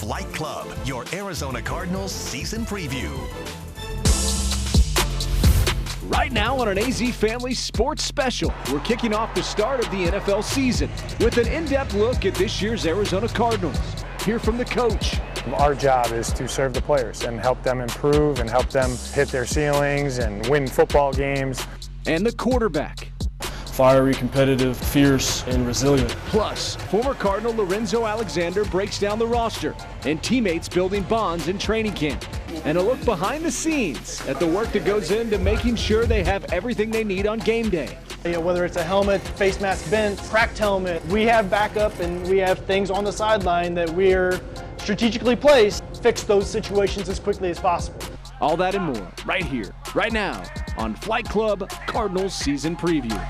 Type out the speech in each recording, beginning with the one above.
Flight Club, your Arizona Cardinals season preview. Right now on an AZ Family Sports Special, we're kicking off the start of the NFL season with an in-depth look at this year's Arizona Cardinals. Hear from the coach. Our job is to serve the players and help them improve and help them hit their ceilings and win football games. And the quarterback. Fiery, competitive, fierce, and resilient. Plus, former Cardinal Lorenzo Alexander breaks down the roster and teammates building bonds in training camp. And a look behind the scenes at the work that goes into making sure they have everything they need on game day. Whether it's a helmet, face mask bent, cracked helmet, we have backup and we have things on the sideline that we're strategically placed to fix those situations as quickly as possible. All that and more right here, right now on Flight Club Cardinals Season Preview.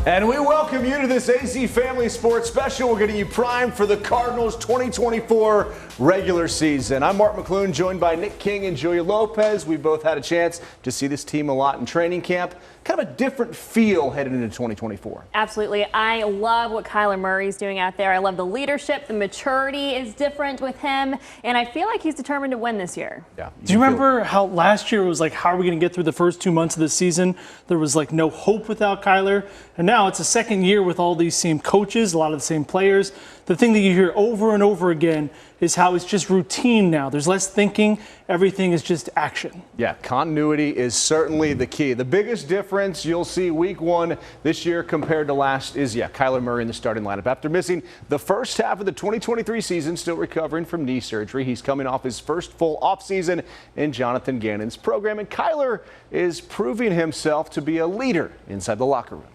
And we welcome you to this AZ Family Sports Special. We're getting you primed for the Cardinals 2024 regular season. I'm Mark McClune, joined by Nick King and Julia Lopez. We both had a chance to see this team a lot in training camp. Kind of a different feel headed into 2024. Absolutely. I love what Kyler Murray's doing out there. I love the leadership. The maturity is different with him. And I feel like he's determined to win this year. Yeah. Do you remember how last year it was like, how are we going to get through the first 2 months of the season? There was like no hope without Kyler. And now it's a second year with all these same coaches, a lot of the same players. The thing that you hear over and over again is how it's just routine now. There's less thinking. Everything is just action. Yeah, continuity is certainly the key. The biggest difference you'll see week one this year compared to last is, Kyler Murray in the starting lineup. After missing the first half of the 2023 season, still recovering from knee surgery, he's coming off his first full offseason in Jonathan Gannon's program. And Kyler is proving himself to be a leader inside the locker room.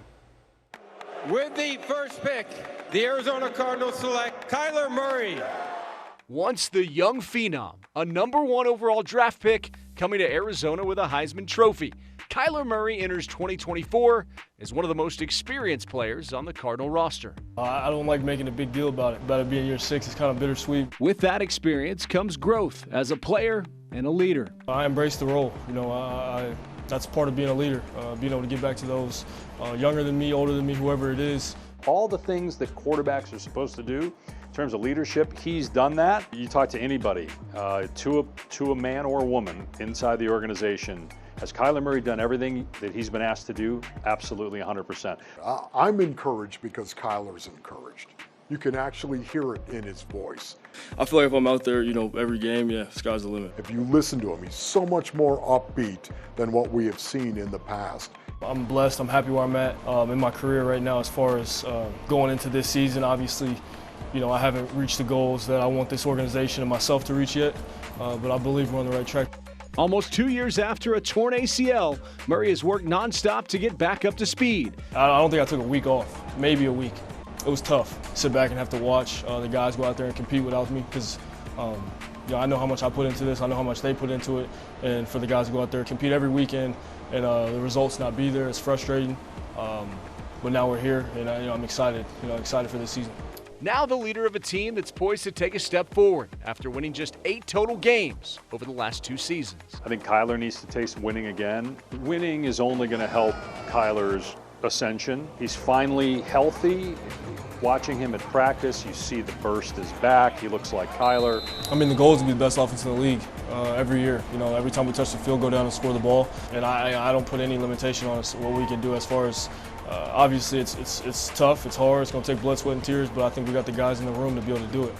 With the first pick, the Arizona Cardinals select Kyler Murray. Once the young phenom, a #1 overall draft pick, coming to Arizona with a Heisman Trophy. Kyler Murray enters 2024 as one of the most experienced players on the Cardinal roster. I don't like making a big deal about it being year 6. It's kind of bittersweet. With that experience comes growth as a player and a leader. I embrace the role. That's part of being a leader, being able to get back to those younger than me, older than me, whoever it is. All the things that quarterbacks are supposed to do in terms of leadership, he's done that. You talk to anybody, to a man or a woman inside the organization. Has Kyler Murray done everything that he's been asked to do? Absolutely 100%. I'm encouraged because Kyler's encouraged. You can actually hear it in his voice. I feel like if I'm out there, every game, sky's the limit. If you listen to him, he's so much more upbeat than what we have seen in the past. I'm blessed. I'm happy where I'm at in my career right now as far as going into this season. Obviously, I haven't reached the goals that I want this organization and myself to reach yet, but I believe we're on the right track. Almost 2 years after a torn ACL, Murray has worked nonstop to get back up to speed. I don't think I took a week off, maybe a week. It was tough. Sit back and have to watch the guys go out there and compete without me because I know how much I put into this. I know how much they put into it. And for the guys to go out there and compete every weekend and the results not be there, it's frustrating. But now we're here, and I'm excited. Excited for this season. Now the leader of a team that's poised to take a step forward after winning just 8 total games over the last 2 seasons. I think Kyler needs to taste winning again. Winning is only going to help Kyler's ascension. He's finally healthy. Watching him at practice, you see the burst is back. He looks like Kyler. The goal is to be the best offense in the league every year. Every time we touch the field, go down and score the ball. And I don't put any limitation on us what we can do as far as obviously it's tough, it's hard, it's going to take blood, sweat, and tears, but I think we got the guys in the room to be able to do it.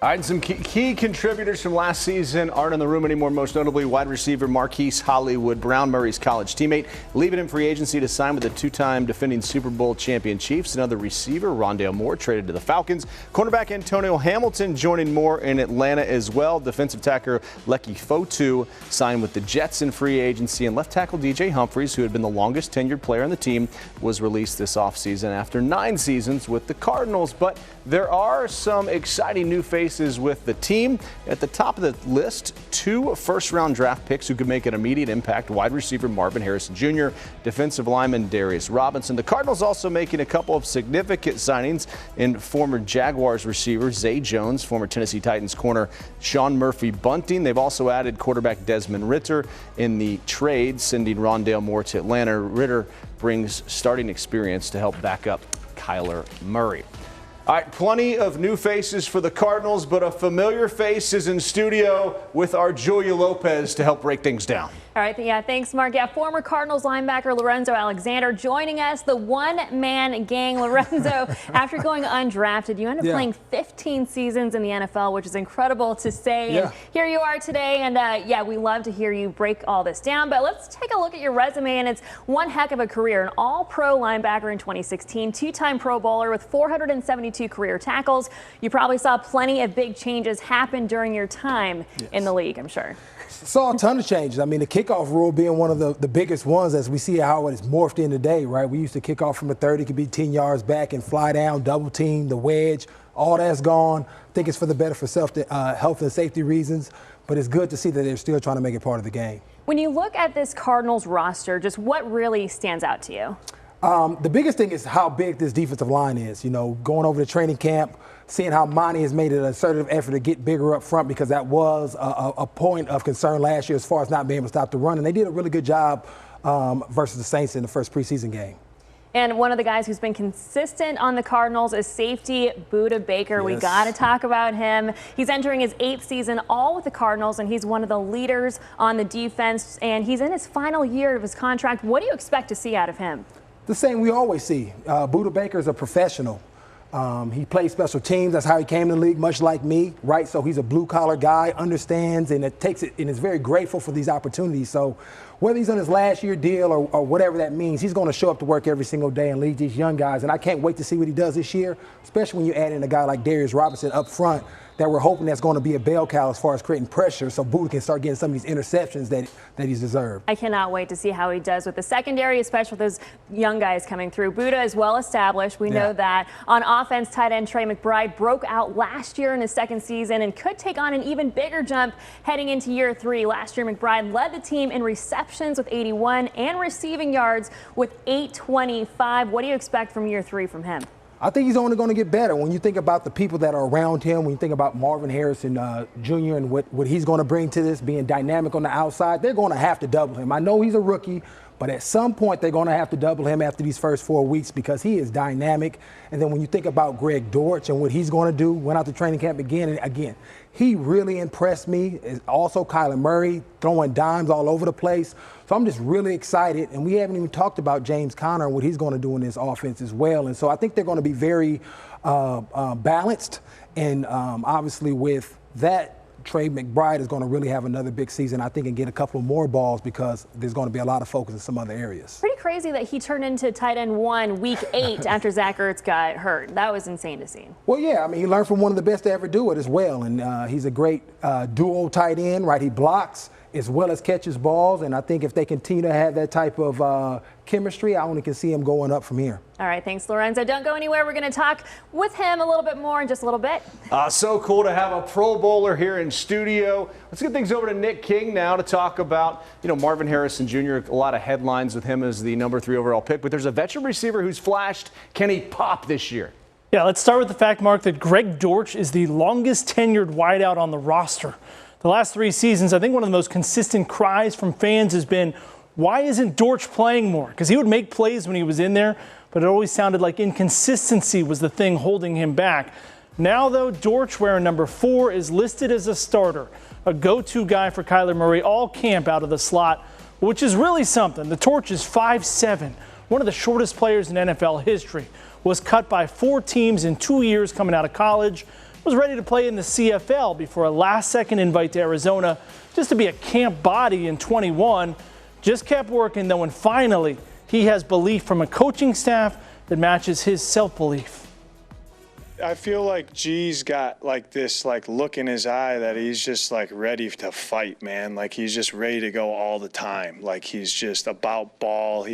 All right, and some key contributors from last season aren't in the room anymore, most notably wide receiver Marquise Hollywood Brown, Murray's college teammate, leaving in free agency to sign with the 2-time defending Super Bowl champion Chiefs. Another receiver, Rondale Moore, traded to the Falcons. Cornerback Antonio Hamilton joining Moore in Atlanta as well. Defensive tackle Leki Fotu signed with the Jets in free agency. And left tackle DJ Humphries, who had been the longest tenured player on the team, was released this offseason after 9 seasons with the Cardinals. But there are some exciting new faces with the team. At the top of the list, 2 first-round draft picks who could make an immediate impact: wide receiver Marvin Harrison Jr., defensive lineman Darius Robinson. The Cardinals also making a couple of significant signings in former Jaguars receiver Zay Jones, former Tennessee Titans corner Sean Murphy Bunting. They've also added quarterback Desmond Ritter in the trade, sending Rondale Moore to Atlanta. Ritter brings starting experience to help back up Kyler Murray. All right, plenty of new faces for the Cardinals, but a familiar face is in studio with our Julia Lopez to help break things down. All right, yeah, thanks, Mark. Yeah, former Cardinals linebacker Lorenzo Alexander joining us, the one-man gang. Lorenzo, after going undrafted, you ended up playing 15 seasons in the NFL, which is incredible to say. And here you are today, and yeah, we love to hear you break all this down. But let's take a look at your resume, and it's one heck of a career. An all-pro linebacker in 2016, two-time Pro Bowler with 472 career tackles. You probably saw plenty of big changes happen during your time in the league, I'm sure. Saw a ton of changes. I mean, the kickoff rule being one of the biggest ones as we see how it has morphed in today, right? We used to kick off from the 30, could be 10 yards back and fly down, double team, the wedge, all that's gone. I think it's for the better for health and safety reasons, but it's good to see that they're still trying to make it part of the game. When you look at this Cardinals roster, just what really stands out to you? The biggest thing is how big this defensive line is. You know, going over to training camp, seeing how Monty has made an assertive effort to get bigger up front, because that was a point of concern last year as far as not being able to stop the run. And they did a really good job versus the Saints in the first preseason game. And one of the guys who's been consistent on the Cardinals is safety Budda Baker. Yes. We got to talk about him. He's entering his 8th season all with the Cardinals, and he's one of the leaders on the defense. And he's in his final year of his contract. What do you expect to see out of him? The same we always see. Budda Baker is a professional. He plays special teams. That's how he came to the league, much like me, right? So he's a blue-collar guy, understands, and it takes it, and is very grateful for these opportunities. So whether he's on his last year deal or whatever that means, he's going to show up to work every single day and lead these young guys. And I can't wait to see what he does this year, especially when you add in a guy like Darius Robinson up front that we're hoping that's going to be a bell cow as far as creating pressure so Budda can start getting some of these interceptions that he's deserved. I cannot wait to see how he does with the secondary, especially with those young guys coming through. Budda is well established. We know that. On offense, tight end Trey McBride broke out last year in his 2nd season and could take on an even bigger jump heading into year 3. Last year, McBride led the team in receptions with 81 and receiving yards with 825. What do you expect from year 3 from him? I think he's only going to get better. When you think about the people that are around him, when you think about Marvin Harrison Jr. and what he's going to bring to this, being dynamic on the outside, they're going to have to double him. I know he's a rookie, but at some point they're going to have to double him after these first 4 weeks because he is dynamic. And then when you think about Greg Dortch and what he's going to do, went out to training camp again and again, he really impressed me. Also Kyler Murray throwing dimes all over the place. So I'm just really excited. And we haven't even talked about James Conner and what he's going to do in this offense as well. And so I think they're going to be very balanced. And obviously with that, Trey McBride is going to really have another big season, I think, and get a couple more balls because there's going to be a lot of focus in some other areas. Pretty crazy that he turned into tight end 1 week 8 after Zach Ertz got hurt. That was insane to see. Well, yeah, I mean, he learned from one of the best to ever do it as well. And he's a great dual tight end, right? He blocks as well as catches balls. And I think if they continue to have that type of chemistry, I only can see him going up from here. All right, thanks, Lorenzo. Don't go anywhere. We're going to talk with him a little bit more in just a little bit. So cool to have a Pro Bowler here in studio. Let's get things over to Nick King now to talk about, Marvin Harrison Jr. A lot of headlines with him as the number 3 overall pick, but there's a veteran receiver who's flashed. Can he pop this year? Yeah, let's start with the fact, Mark, that Greg Dortch is the longest tenured wideout on the roster. The last 3 seasons, I think one of the most consistent cries from fans has been, why isn't Dortch playing more? Because he would make plays when he was in there, but it always sounded like inconsistency was the thing holding him back. Now, though, Dortch, wearing number 4, is listed as a starter, a go-to guy for Kyler Murray all camp out of the slot, which is really something. The Torch is 5'7", one of the shortest players in NFL history, was cut by 4 teams in 2 years coming out of college, was ready to play in the CFL before a last-second invite to Arizona just to be a camp body in 21. Just kept working, though, and finally he has belief from a coaching staff that matches his self-belief. I feel like G's got this look in his eye that he's just ready to fight, man. He's just ready to go all the time. He's just about ball.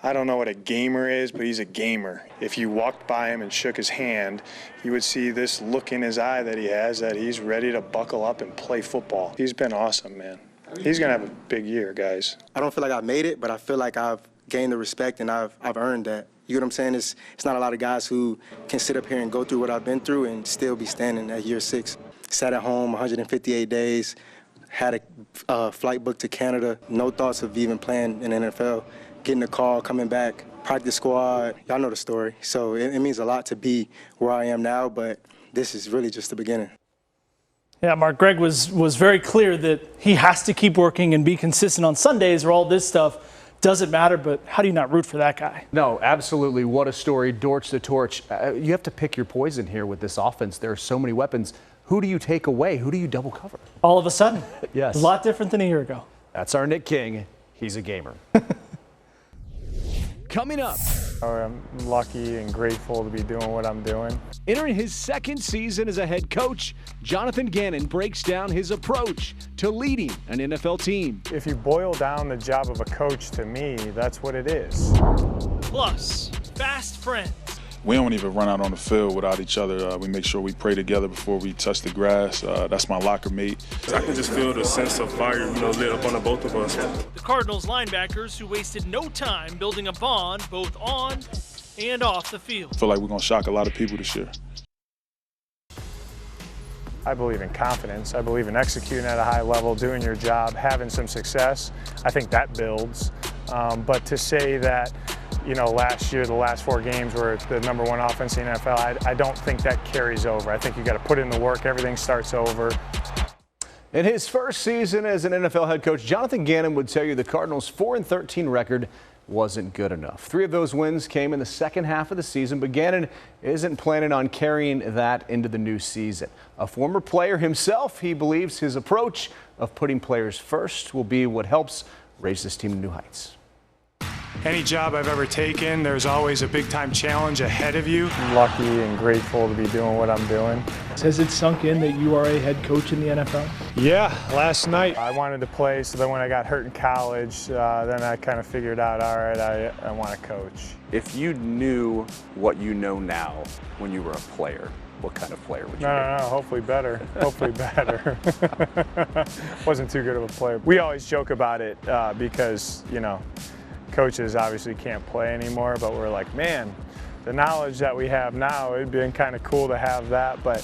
I don't know what a gamer is, but he's a gamer. If you walked by him and shook his hand, you would see this look in his eye that he has, that he's ready to buckle up and play football. He's been awesome, man. He's going to have a big year, guys. I don't feel like I've made it, but I feel like I've gained the respect and I've earned that. You know what I'm saying? It's not a lot of guys who can sit up here and go through what I've been through and still be standing at year 6. Sat at home 158 days, had a flight booked to Canada, no thoughts of even playing in the NFL. Getting a call, coming back, practice squad. Y'all know the story. So it means a lot to be where I am now, but this is really just the beginning. Yeah, Mark, Greg was very clear that he has to keep working and be consistent on Sundays or all this stuff doesn't matter, but how do you not root for that guy? No, absolutely. What a story. Dortch the torch. You have to pick your poison here with this offense. There are so many weapons. Who do you take away? Who do you double cover? All of a sudden. Yes. A lot different than a year ago. That's our Nick King. He's a gamer. Coming up. I'm lucky and grateful to be doing what I'm doing. Entering his second season as a head coach, Jonathan Gannon breaks down his approach to leading an NFL team. If you boil down the job of a coach to me, that's what it is. Plus, fast friends. We don't even run out on the field without each other. We make sure we pray together before we touch the grass. That's my locker mate. I can just feel the sense of fire, lit up on the both of us. The Cardinals linebackers who wasted no time building a bond both on and off the field. I feel like we're going to shock a lot of people this year. I believe in confidence. I believe in executing at a high level, doing your job, having some success. I think that builds. But to say that, last year, the last 4 games were the #1 offense in the NFL, I don't think that carries over. I think you got to put in the work. Everything starts over. In his first season as an NFL head coach, Jonathan Gannon would tell you the Cardinals' 4-13 record wasn't good enough. 3 of those wins came in the second half of the season, but Gannon isn't planning on carrying that into the new season. A former player himself, he believes his approach of putting players first will be what helps raise this team to new heights. Any job I've ever taken, there's always a big-time challenge ahead of you. I'm lucky and grateful to be doing what I'm doing. Has it sunk in that you are a head coach in the NFL? Yeah, last night. I wanted to play, so then when I got hurt in college, then I kind of figured out, all right, I want to coach. If you knew what you know now when you were a player, what kind of player would you be? No, hopefully better. Hopefully better. Wasn't too good of a player. We always joke about it because, coaches obviously can't play anymore, but we're like, man, the knowledge that we have now, it'd been kind of cool to have that, but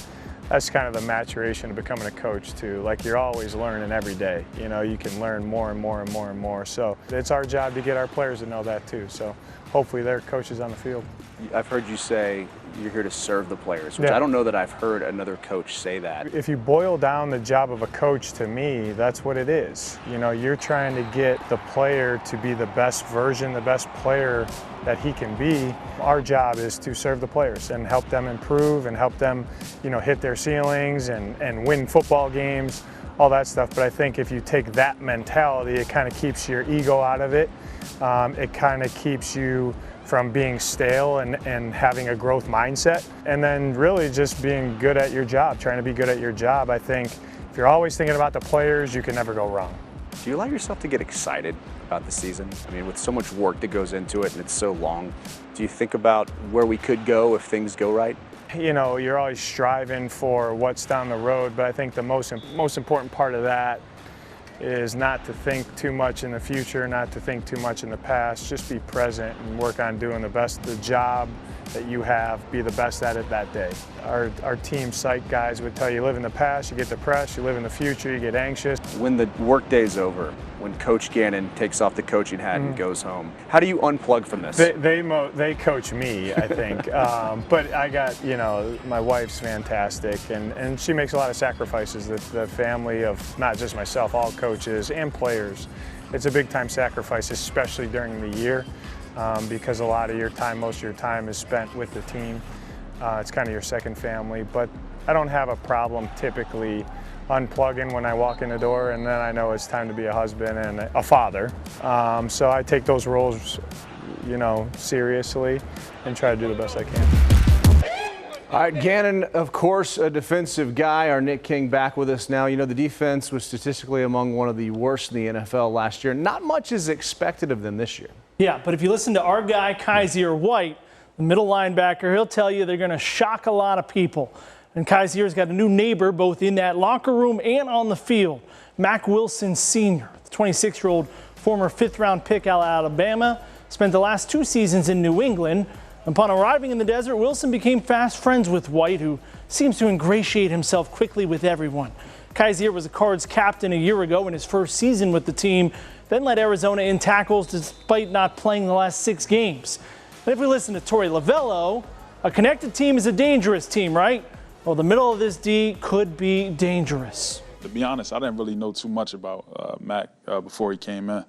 that's kind of the maturation of becoming a coach too. Like, you're always learning every day. You can learn more and more and more and more. So it's our job to get our players to know that too. So hopefully they're coaches on the field. I've heard you say you're here to serve the players, which I don't know that I've heard another coach say that. If you boil down the job of a coach to me, that's what it is. You're trying to get the player to be the best version, the best player that he can be. Our job is to serve the players and help them improve and help them, hit their ceilings and win football games, all that stuff. But I think if you take that mentality, it kind of keeps your ego out of it. It kind of keeps you from being stale and having a growth mindset, and then really just being good at your job, trying to be good at your job. I think if you're always thinking about the players, you can never go wrong. Do you allow yourself to get excited about the season? I mean, with so much work that goes into it and it's so long, do you think about where we could go if things go right? You're always striving for what's down the road, but I think the most important part of that is not to think too much in the future, not to think too much in the past. Just be present and work on doing the job that you have, be the best at it that day. Our team psych guys would tell you live in the past, you get depressed, you live in the future, you get anxious. When the workday's over, when Coach Gannon takes off the coaching hat and goes home, how do you unplug from this? They coach me, I think. But I got, my wife's fantastic, and she makes a lot of sacrifices. The family of not just myself, all coaches and players. It's a big time sacrifice, especially during the year, because a lot of your time, most of your time is spent with the team. It's kind of your second family, but I don't have a problem typically unplugging when I walk in the door, and then I know it's time to be a husband and a father. So I take those roles, seriously and try to do the best I can. All right, Gannon, of course, a defensive guy. Our Nick King back with us now. The defense was statistically among one of the worst in the NFL last year. Not much is expected of them this year. Yeah, but if you listen to our guy, Kaiser White, the middle linebacker, he'll tell you they're going to shock a lot of people. And Kaiser's got a new neighbor both in that locker room and on the field. Mack Wilson Sr., the 26-year-old former 5th-round pick out of Alabama, spent the last 2 seasons in New England. Upon arriving in the desert, Wilson became fast friends with White, who seems to ingratiate himself quickly with everyone. Kaiser was the Cards captain a year ago in his first season with the team. then led Arizona in tackles despite not playing the last 6 games. And if we listen to Torey Lavello, a connected team is a dangerous team, right? Well, the middle of this D could be dangerous. To be honest, I didn't really know too much about Mac before he came in.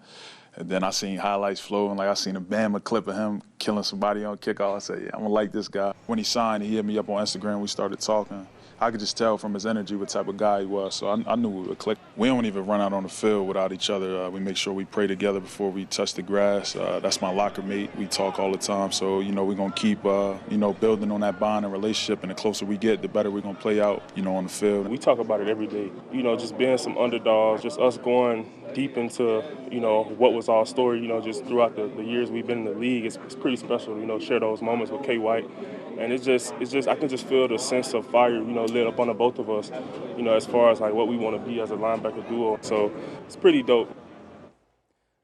And then I seen highlights flowing, like I seen a Bama clip of him killing somebody on kickoff. I said, yeah, I'm gonna like this guy. When he signed, he hit me up on Instagram. We started talking. I could just tell from his energy what type of guy he was, so I knew we would click. We don't even run out on the field without each other. We make sure we pray together before we touch the grass. That's my locker mate. We talk all the time, so, we're going to keep, building on that bond and relationship, and the closer we get, the better we're going to play out, on the field. We talk about it every day, just being some underdogs, just us going deep into, what was our story, just throughout the years we've been in the league. It's pretty special, share those moments with K. White. And it's just I can just feel the sense of fire, lit up under both of us, as far as like what we want to be as a linebacker duo. So it's pretty dope.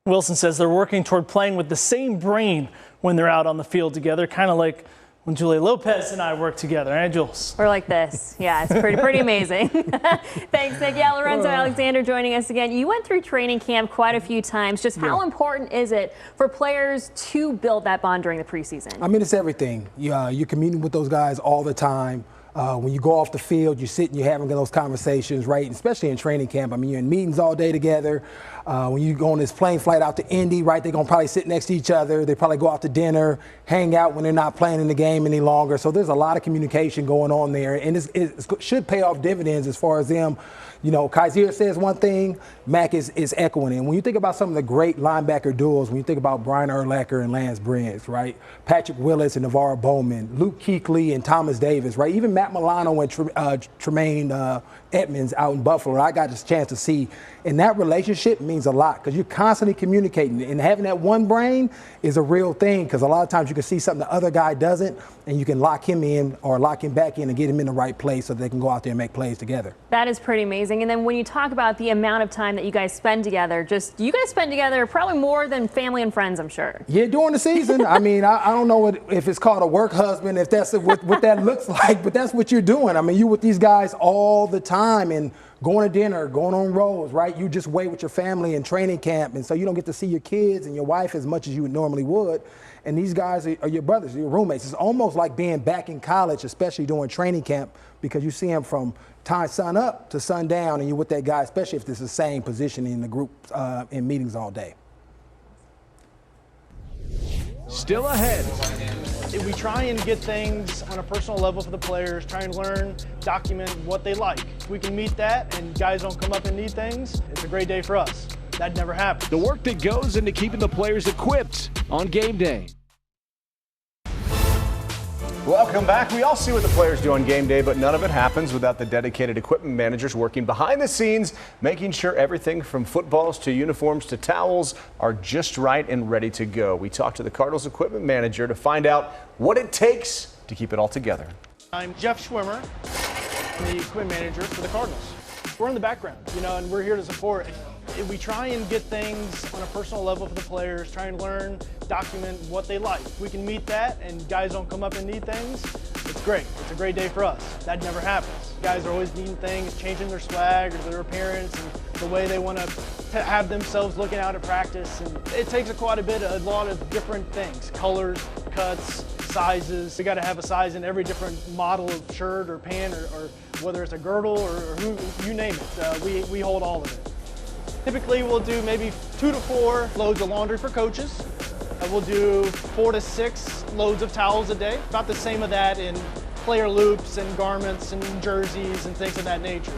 Wilson says they're working toward playing with the same brain when they're out on the field together, kind of like when Julia Lopez and I work together, eh, Jules? We're like this. Yeah, it's pretty amazing. Thanks, Nick. Yeah, Lorenzo Alexander joining us again. You went through training camp quite a few times. Just how important is it for players to build that bond during the preseason? I mean, it's everything. You're communing with those guys all the time. When you go off the field, you sit and you're having those conversations, right? And especially in training camp. I mean, you're in meetings all day together. When you go on this plane flight out to Indy, right, they're going to probably sit next to each other. They probably go out to dinner, hang out when they're not playing in the game any longer. So there's a lot of communication going on there. And it should pay off dividends as far as them. Kaiser says one thing, Mac is echoing it. When you think about some of the great linebacker duels, when you think about Brian Urlacher and Lance Briggs, right? Patrick Willis and Navarro Bowman, Luke Kuechly and Thomas Davis, right? Even Matt Milano and Tremaine Edmonds out in Buffalo, I got this chance to see. And that relationship means a lot because you're constantly communicating. And having that one brain is a real thing because a lot of times you can see something the other guy doesn't, and you can lock him in or lock him back in and get him in the right place so they can go out there and make plays together. That is pretty amazing. And then when you talk about the amount of time that you guys spend together, you guys spend together probably more than family and friends, I'm sure. Yeah, during the season. I mean, I don't know if it's called a work husband, if that's what that looks like, but that's what you're doing. I mean, you're with these guys all the time and going to dinner, going on roads, right? You just wait with your family in training camp, and so you don't get to see your kids and your wife as much as you normally would. And these guys are your brothers, your roommates. It's almost like being back in college, especially during training camp, because you see them from sun up to sundown, and you're with that guy, especially if it's the same position in the group in meetings all day. Still ahead. We try and get things on a personal level for the players, try and learn, document what they like. If we can meet that and guys don't come up and need things, it's a great day for us. That never happens. The work that goes into keeping the players equipped on game day. Welcome back. We all see what the players do on game day, but none of it happens without the dedicated equipment managers working behind the scenes, making sure everything from footballs to uniforms to towels are just right and ready to go. We talked to the Cardinals equipment manager to find out what it takes to keep it all together. I'm Jeff Schwimmer, I'm the equipment manager for the Cardinals. We're in the background, and we're here to support. We try and get things on a personal level for the players, try and learn, document what they like. If we can meet that and guys don't come up and need things, it's great. It's a great day for us. That never happens. Guys are always needing things, changing their swag or their appearance and the way they want to have themselves looking out at practice. And it takes a lot of different things, colors, cuts, sizes. We got to have a size in every different model of shirt or pant or whether it's a girdle or you name it. We hold all of it. Typically, we'll do maybe 2 to 4 loads of laundry for coaches. We'll do 4 to 6 loads of towels a day. About the same of that in player loops and garments and jerseys and things of that nature.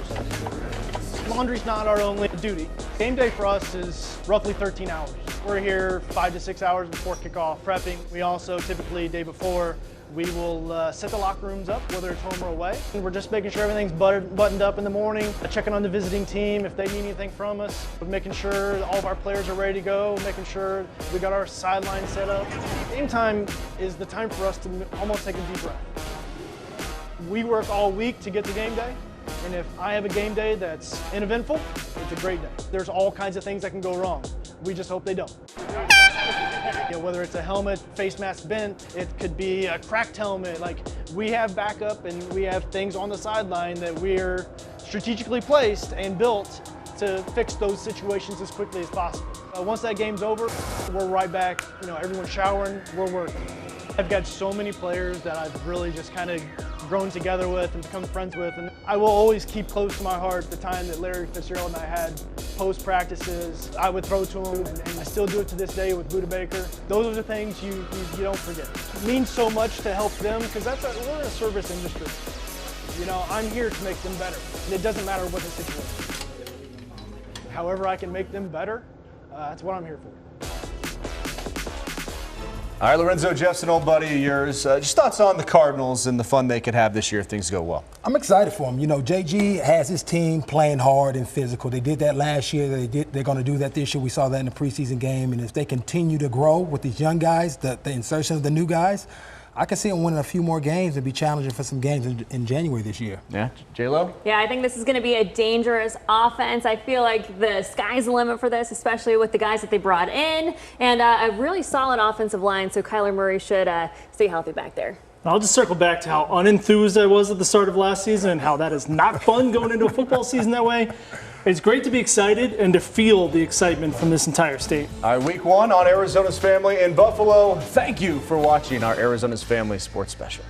Laundry's not our only duty. Game day for us is roughly 13 hours. We're here 5 to 6 hours before kickoff prepping. We also typically, day before, we will set the locker rooms up, whether it's home or away. We're just making sure everything's buttoned up in the morning, checking on the visiting team if they need anything from us, making sure all of our players are ready to go, making sure we got our sideline set up. Game time is the time for us to almost take a deep breath. We work all week to get to game day, and if I have a game day that's uneventful, it's a great day. There's all kinds of things that can go wrong. We just hope they don't. Whether it's a helmet, face mask bent, it could be a cracked helmet. We have backup and we have things on the sideline that we're strategically placed and built to fix those situations as quickly as possible. Once that game's over, we're right back. You know, everyone's showering, we're working. I've got so many players that I've really just kind of grown together with and become friends with, and I will always keep close to my heart the time that Larry Fitzgerald and I had post practices. I would throw to him, and I still do it to this day with Buda Baker. Those are the things you don't forget. It means so much to help them because we're in a service industry. You know, I'm here to make them better, and it doesn't matter what the situation is. However I can make them better, that's what I'm here for. All right, Lorenzo, Jeff's an old buddy of yours. Just thoughts on the Cardinals and the fun they could have this year if things go well. I'm excited for them. You know, JG has his team playing hard and physical. They did that last year. They're going to do that this year. We saw that in the preseason game. And if they continue to grow with these young guys, the insertion of the new guys, I can see them winning a few more games and be challenging for some games in January this year. Yeah, J-Lo? Yeah, I think this is going to be a dangerous offense. I feel like the sky's the limit for this, especially with the guys that they brought in, and a really solid offensive line, so Kyler Murray should stay healthy back there. I'll just circle back to how unenthused I was at the start of last season and how that is not fun going into a football season that way. It's great to be excited and to feel the excitement from this entire state. All right, week one on Arizona's Family in Buffalo. Thank you for watching our Arizona's Family Sports Special.